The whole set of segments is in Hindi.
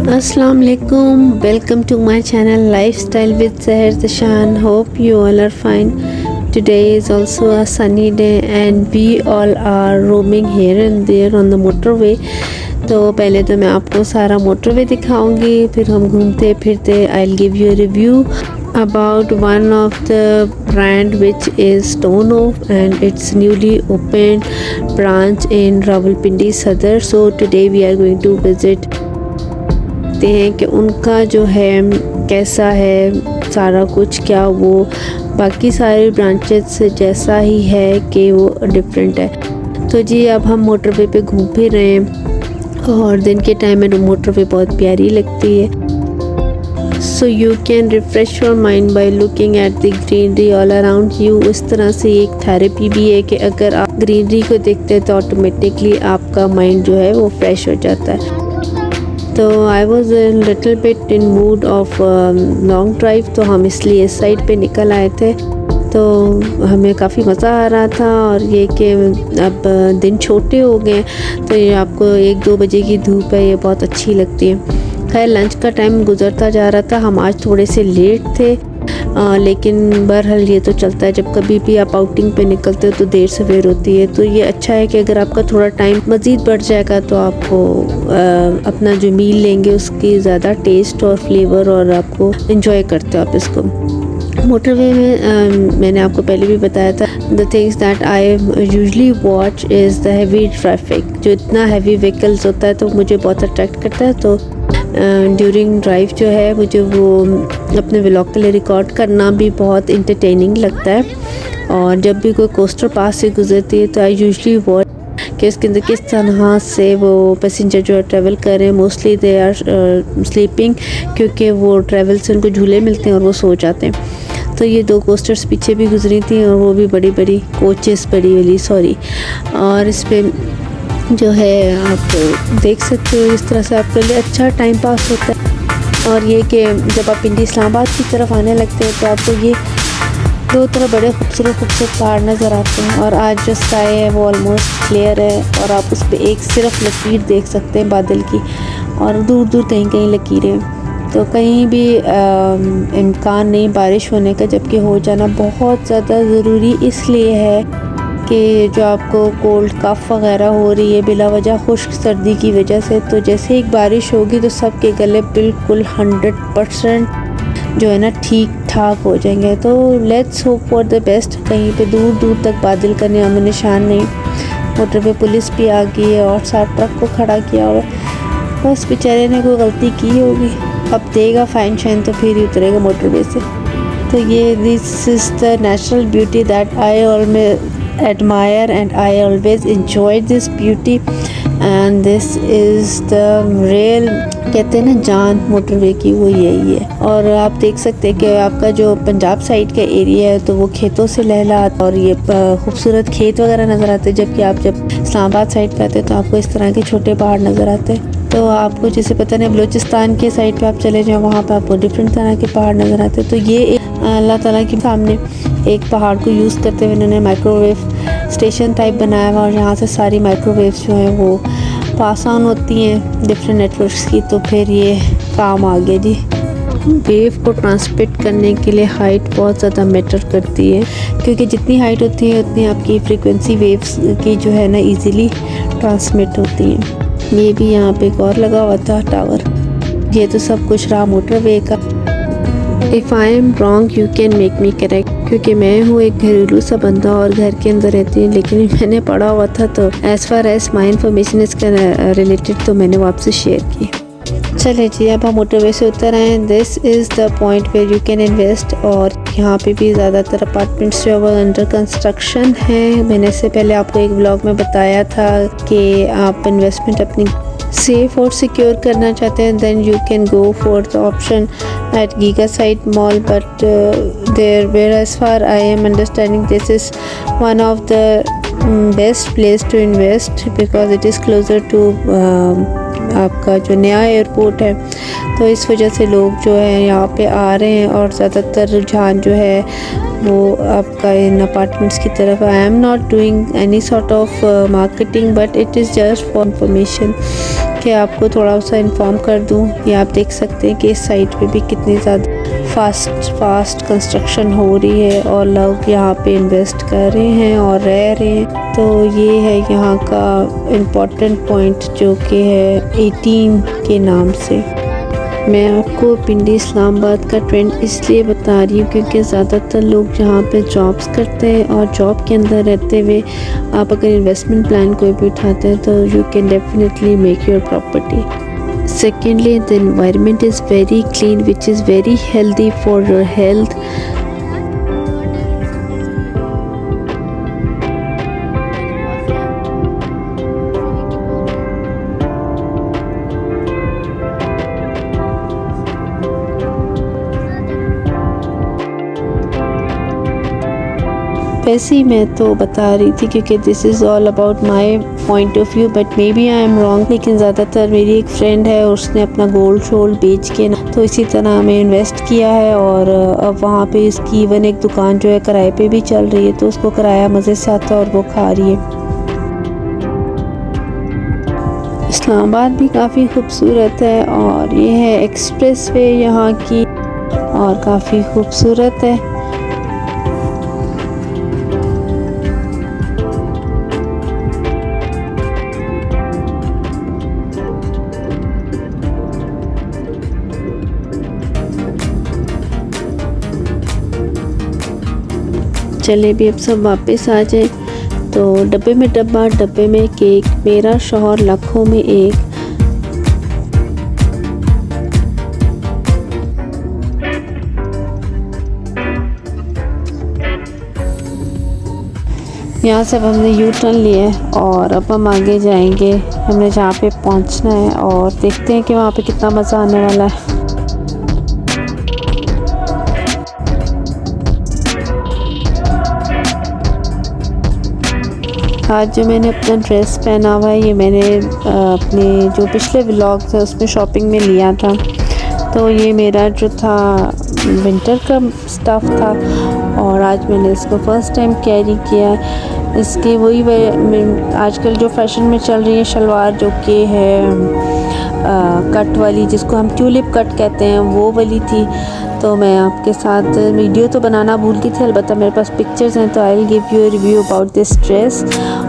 Assalamu alaikum, welcome to my channel Lifestyle with Seher Zishan. Hope you all are fine. Today is also a sunny day and we all are roaming here and there on the motorway. तो पहले तो मैं आपको सारा मोटरवे दिखाऊंगी, फिर हम घूमते फिरते I'll give you a review about one of the brand which is Tono and its newly opened branch in Rawalpindi Sadar. So today we are going to visit देखते हैं कि उनका जो है कैसा है सारा कुछ, क्या वो बाकी सारे ब्रांचेस से जैसा ही है कि वो डिफरेंट है। तो जी अब हम मोटरवे पे घूम फिर रहे हैं और दिन के टाइम में मोटरवे बहुत प्यारी लगती है। So you can refresh your mind by looking at the greenery all around you. इस तरह से एक थेरेपी भी है कि अगर आप ग्रीनरी को देखते हैं तो ऑटोमेटिकली आपका माइंड जो है वो फ्रेश हो जाता है। तो I was little bit in mood off long drive, तो हम इसलिए इस साइड पे निकल आए थे। तो हमें काफ़ी मज़ा आ रहा था और ये कि अब दिन छोटे हो गए तो ये आपको 1-2 बजे की धूप है, ये बहुत अच्छी लगती है। खैर लंच का टाइम गुजरता जा रहा था, हम आज थोड़े से लेट थे लेकिन बहरहाल ये तो चलता है, जब कभी भी आप आउटिंग पे निकलते हो तो देर सवेर होती है। तो ये अच्छा है कि अगर आपका थोड़ा टाइम मज़ीद बढ़ जाएगा तो आपको अपना जो मील लेंगे उसकी ज़्यादा टेस्ट और फ्लेवर और आपको इन्जॉय करते हो आप इसको। मोटरवे में मैंने आपको पहले भी बताया था, the things that I usually watch is the heavy traffic. जो इतना हैवी व्हीकल्स होता है तो मुझे बहुत अट्रैक्ट करता है। तो ड्यूरिंग ड्राइव जो है मुझे वो अपने व्लॉग के लिए रिकॉर्ड करना भी बहुत इंटरटेनिंग लगता है। और जब भी कोई कोस्टर पास से गुजरती है तो आई यूजली वॉच कि इसके अंदर किस तरह से वो पैसेंजर जो है ट्रैवल कर रहे हैं। मोस्टली दे आर स्लीपिंग, क्योंकि वो ट्रैवल से उनको झूले मिलते हैं और वो सो जाते हैं। तो ये 2 कोस्टर्स पीछे भी गुजरी थी और वो भी बड़ी बड़ी कोचेस और इस पर जो है आप देख सकते हो इस तरह से आपके लिए अच्छा टाइम पास होता है। और ये कि जब आप पिंडी इस्लामाबाद की तरफ आने लगते हैं तो आपको ये 2 तरफ बड़े खूबसूरत पहाड़ नज़र आते हैं। और आज जो स्काई है वो ऑलमोस्ट क्लियर है और आप उस पर एक सिर्फ लकीर देख सकते हैं बादल की, और दूर दूर कहीं कहीं लकीरें हैं। तो कहीं भी इम्कान नहीं बारिश होने का, जबकि हो जाना बहुत ज़्यादा ज़रूरी इसलिए है कि जो आपको कोल्ड कफ़ वगैरह हो रही है बिला वजह खुश्क सर्दी की वजह से, तो जैसे एक बारिश होगी तो सबके गले बिल्कुल 100% जो है ना ठीक ठाक हो जाएंगे। तो let's hope for the best. कहीं पे दूर दूर तक बादल का नामो निशान नहीं। मोटर पे पुलिस भी आ गई है और साथ ट्रक को खड़ा किया हुआ है। बस बेचारे ने कोई गलती की होगी, अब देगा फाइन शाइन तो फिर ही उतरेगा मोटरवे से। तो ये this is the natural beauty that I always admire and I always enjoy this beauty and this is the real कहते हैं ना जान मोटरवे की, वो यही है। और आप देख सकते हैं कि आपका जो पंजाब साइड का एरिया है तो वो खेतों से लहलहाता और ये खूबसूरत खेत वगैरह नज़र आते हैं, जबकि आप जब इस्लामाबाद साइड पे आते हैं तो आपको इस तरह के छोटे पहाड़ नज़र आते हैं। तो आपको जैसे पता नहीं बलूचिस्तान के साइड पे आप चले जाओ वहाँ पे आपको डिफरेंट तरह के पहाड़ नज़र आते हैं। तो ये अल्लाह ताला के सामने एक पहाड़ को यूज़ करते हुए इन्होंने माइक्रोवेव स्टेशन टाइप बनाया हुआ और यहाँ से सारी माइक्रोवेव्स जो हैं वो पास ऑन होती हैं डिफरेंट नेटवर्क्स की। तो फिर ये काम आ गया जी। वेव को ट्रांसमिट करने के लिए हाइट बहुत ज़्यादा मैटर करती है, क्योंकि जितनी हाइट होती है उतनी आपकी फ्रीक्वेंसी वेव्स की जो है ना इजीली ट्रांसमिट होती हैं। ये भी यहाँ पे एक और लगा हुआ था टावर। ये तो सब कुछ रहा मोटरवे का। If I am wrong you can make me correct, क्योंकि मैं हूँ एक घरेलू सा बंदा और घर के अंदर रहती हूँ, लेकिन मैंने पढ़ा हुआ था तो as far as my information इसका रिलेटेड तो मैंने वो आपसे शेयर की। चले जी अब हम मोटरवे से उतर आए हैं। This is the point where you can invest और यहाँ पे भी ज़्यादातर अपार्टमेंट्स जो है वो अंडर कंस्ट्रक्शन है। मैंने इससे पहले आपको एक ब्लॉग में बताया था कि आप इन्वेस्टमेंट अपनी सेफ और सिक्योर करना चाहते हैं then you can go for the option at Gigasite Mall, but there where as far I am understanding this is one of the best place to invest because it is closer to आपका जो नया एयरपोर्ट है। तो इस वजह से लोग जो है यहाँ पे आ रहे हैं और ज़्यादातर रुझान जो है वो आपका इन अपार्टमेंट्स की तरफ। I am not doing any sort of marketing but it is just for information कि आपको थोड़ा सा इन्फॉर्म कर दूं, ये आप देख सकते हैं कि इस साइट पे भी कितनी ज़्यादा फास्ट कंस्ट्रक्शन हो रही है और लोग यहाँ पे इन्वेस्ट कर रहे हैं और रह रहे हैं। तो ये है यहाँ का इम्पोर्टेंट पॉइंट जो कि है 18 के नाम से। मैं आपको पिंडी इस्लामाबाद का ट्रेंड इसलिए बता रही हूँ क्योंकि ज़्यादातर लोग जहाँ पे जॉब्स करते हैं और जॉब के अंदर रहते हुए आप अगर इन्वेस्टमेंट प्लान कोई भी उठाते हैं तो you can definitely make your property. Secondly, the environment is very clean, which is very healthy for your health. वैसे ही मैं तो बता रही थी क्योंकि this is all about my point of view, but maybe I am wrong. लेकिन ज़्यादातर मेरी एक फ्रेंड है, उसने अपना गोल्ड शोल्ड बेच के ना तो इसी तरह हमें इन्वेस्ट किया है और अब वहाँ पे इसकी इवन एक दुकान जो है किराए पे भी चल रही है, तो उसको किराया मज़े से आता है और वो खा रही है। इस्लामाबाद भी काफ़ी खूबसूरत है और ये है एक्सप्रेस वे यहाँ की और काफ़ी खूबसूरत है। चले भी अब सब वापस आ जाए। तो डब्बे में डब्बा, डब्बे में केक, मेरा शौहर लाखों में एक। यहाँ से अब हमने यू टर्न लिया है और अब हम आगे जाएंगे, हमने जहाँ पे पहुँचना है और देखते हैं कि वहाँ पे कितना मज़ा आने वाला है। आज जो मैंने अपना ड्रेस पहना हुआ है ये मैंने अपने जो पिछले व्लॉग थे उसमें शॉपिंग में लिया था। तो ये मेरा जो था विंटर का स्टफ़ था और आज मैंने इसको फ़र्स्ट टाइम कैरी किया। इसके वही आजकल जो फैशन में चल रही है शलवार जो कि है कट वाली, जिसको हम ट्यूलिप कट कहते हैं, वो वाली थी। तो मैं आपके साथ वीडियो तो बनाना भूल गई थी, अलबत्ता मेरे पास पिक्चर्स हैं तो I will give you a review about this dress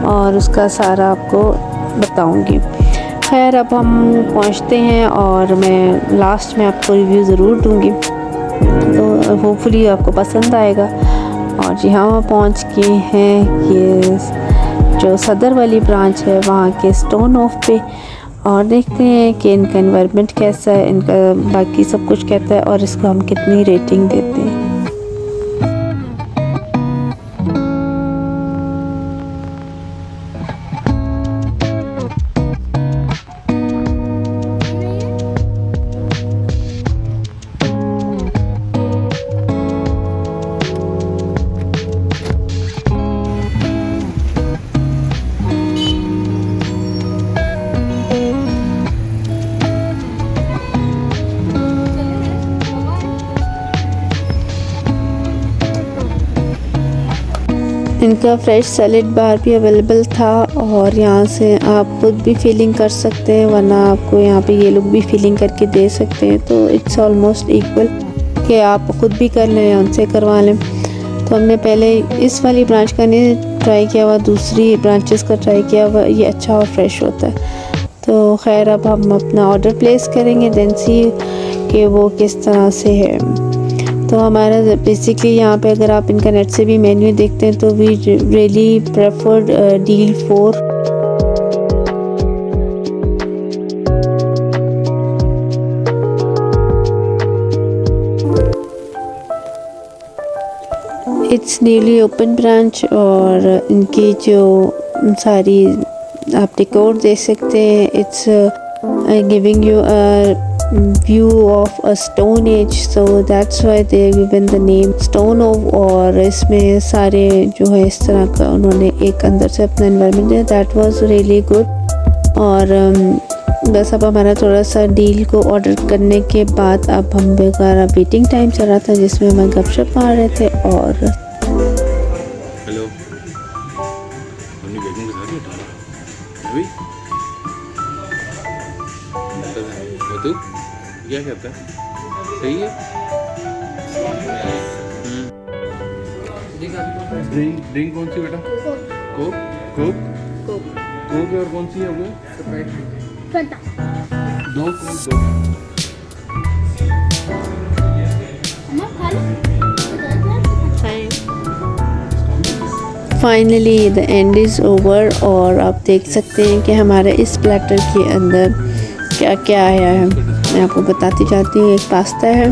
और उसका सारा आपको बताऊंगी। खैर अब हम पहुंचते हैं और मैं लास्ट में आपको रिव्यू ज़रूर दूंगी, तो होपफुली आपको पसंद आएगा। और जी हाँ, वहाँ पहुँच गए हैं, ये जो सदर वाली ब्रांच है वहाँ के स्टोन ऑफ पे, और देखते हैं कि इनका एनवायरनमेंट कैसा है, इनका बाकी सब कुछ कहता है और इसको हम कितनी रेटिंग देते हैं। इनका फ्रेश सैलेड बार भी अवेलेबल था और यहाँ से आप खुद भी फीलिंग कर सकते हैं, वरना आपको यहाँ पे ये लोग भी फीलिंग करके दे सकते हैं। तो इट्स ऑलमोस्ट इक्वल कि आप खुद भी कर लें या उनसे करवा लें। तो हमने पहले इस वाली ब्रांच का नहीं ट्राई किया हुआ, दूसरी ब्रांचेस का ट्राई किया हुआ, ये अच्छा और फ्रेश होता है। तो खैर अब हम अपना ऑर्डर प्लेस करेंगे, देन सी कि वो किस तरह से है। तो हमारा बेसिकली यहाँ पे अगर आप इनका नेट से भी मेन्यू देखते हैं तो we really preferred deal 4। It's newly open branch और इनकी जो सारी आप डेकोर देख सकते हैं, it's giving you a view of a stone age, so that's why they given the name stone of। और इसमें सारे जो है इस तरह का उन्होंने एक अंदर से अपना एनवायरनमेंट दिया, that was really good। और बस अब हमारा थोड़ा सा डील को ऑर्डर करने के बाद अब हम बेकार वेटिंग टाइम चल रहा था जिसमें हम गपशप मार रहे थे। और हेलो, हमने बेगम के साथ ही उठा अभी क्या कहता है? सही है। ड्रिंक कौन सी बेटा? कोक कोक कोक है और कौन सी है वो? दो कोक दो। Finally the end is over और आप देख सकते हैं कि हमारे इस प्लेटर के अंदर क्या क्या आया है। मैं आपको बताती जाती हूँ। एक पास्ता है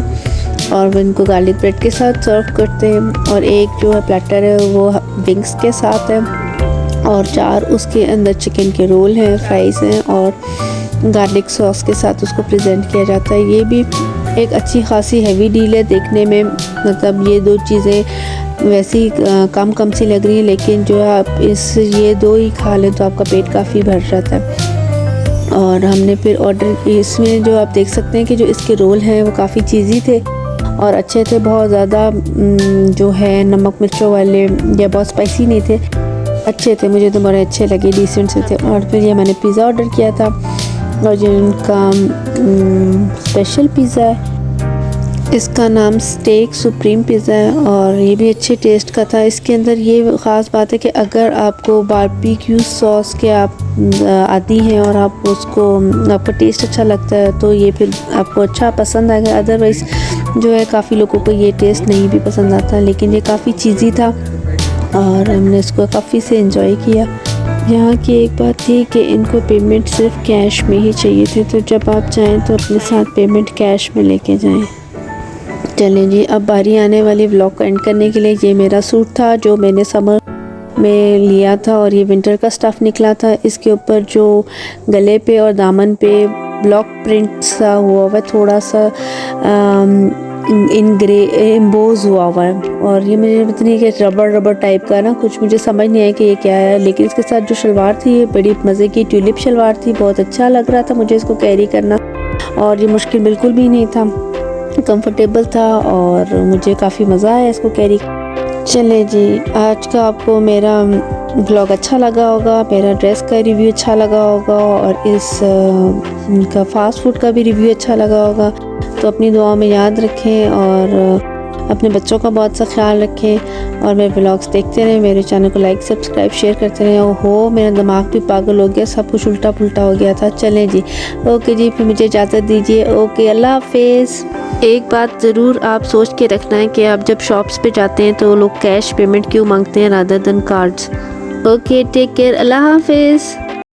और वो इनको गार्लिक ब्रेड के साथ सर्व करते हैं, और एक जो है प्लेटर है वो विंग्स के साथ है, और 4 उसके अंदर चिकन के रोल हैं, फ्राइज़ हैं, और गार्लिक सॉस के साथ उसको प्रेजेंट किया जाता है। ये भी एक अच्छी खासी हैवी डील है देखने में, मतलब ये 2 चीज़ें वैसी कम सी लग रही है, लेकिन जो है आप ये 2 ही खा लें तो आपका पेट काफ़ी भर जाता है। और हमने फिर ऑर्डर, इसमें जो आप देख सकते हैं कि जो इसके रोल हैं वो काफ़ी चीज़ी थे और अच्छे थे, बहुत ज़्यादा जो है नमक मिर्चों वाले या बहुत स्पाइसी नहीं थे, अच्छे थे, मुझे तो बड़े अच्छे लगे, डिसेंट से थे। और फिर ये मैंने पिज़्ज़ा ऑर्डर किया था, और जो इनका स्पेशल पिज़्ज़ा है, इसका नाम स्टेक सुप्रीम पिज़्ज़ा है, और ये भी अच्छे टेस्ट का था। इसके अंदर ये ख़ास बात है कि अगर आपको बारबेक्यू सॉस के आप आदी हैं और आप उसको, आपका टेस्ट अच्छा लगता है तो ये फिर आपको अच्छा पसंद आएगा। अदरवाइज़ जो है काफ़ी लोगों को ये टेस्ट नहीं भी पसंद आता, लेकिन ये काफ़ी चीज़ी था और हमने इसको काफ़ी से एंजॉय किया। यहाँ की एक बात थी कि इनको पेमेंट सिर्फ कैश में ही चाहिए थे, तो जब आप जाएँ तो अपने साथ पेमेंट कैश में लेके जाएँ। चलें जी, अब बारी आने वाली व्लॉग को एंड करने के लिए। ये मेरा सूट था जो मैंने समर में लिया था, और ये विंटर का स्टफ़ निकला था। इसके ऊपर जो गले पे और दामन पे ब्लॉक प्रिंट सा हुआ हुआ है, थोड़ा सा इन ग्रे एम्बोज हुआ हुआ है, और ये मुझे पता नहीं कि रबर टाइप का ना, कुछ मुझे समझ नहीं आया कि ये क्या है। लेकिन इसके साथ जो शलवार थी ये बड़ी मज़े की ट्यूलिप शलवार थी, बहुत अच्छा लग रहा था मुझे इसको कैरी करना, और ये मुश्किल बिल्कुल भी नहीं था, कंफर्टेबल था, और मुझे काफ़ी मज़ा आया इसको कैरी। चले जी, आज का आपको मेरा व्लॉग अच्छा लगा होगा, मेरा ड्रेस का रिव्यू अच्छा लगा होगा, और इस का फास्ट फूड का भी रिव्यू अच्छा लगा होगा। तो अपनी दुआओं में याद रखें और अपने बच्चों का बहुत सा ख्याल रखें, और मेरे व्लॉग्स देखते रहें, मेरे चैनल को लाइक सब्सक्राइब शेयर करते रहें। ओहो, मेरा दिमाग भी पागल हो गया, सब कुछ उल्टा पुल्टा हो गया था। चलें जी, ओके जी, फिर मुझे इजाज़त दीजिए। ओके, अल्लाह हाफिज़। एक बात ज़रूर आप सोच के रखना है कि आप जब शॉप्स पे जाते हैं तो लोग कैश पेमेंट क्यों मांगते हैं rather than cards. Okay, take care, अल्लाह हाफिज़।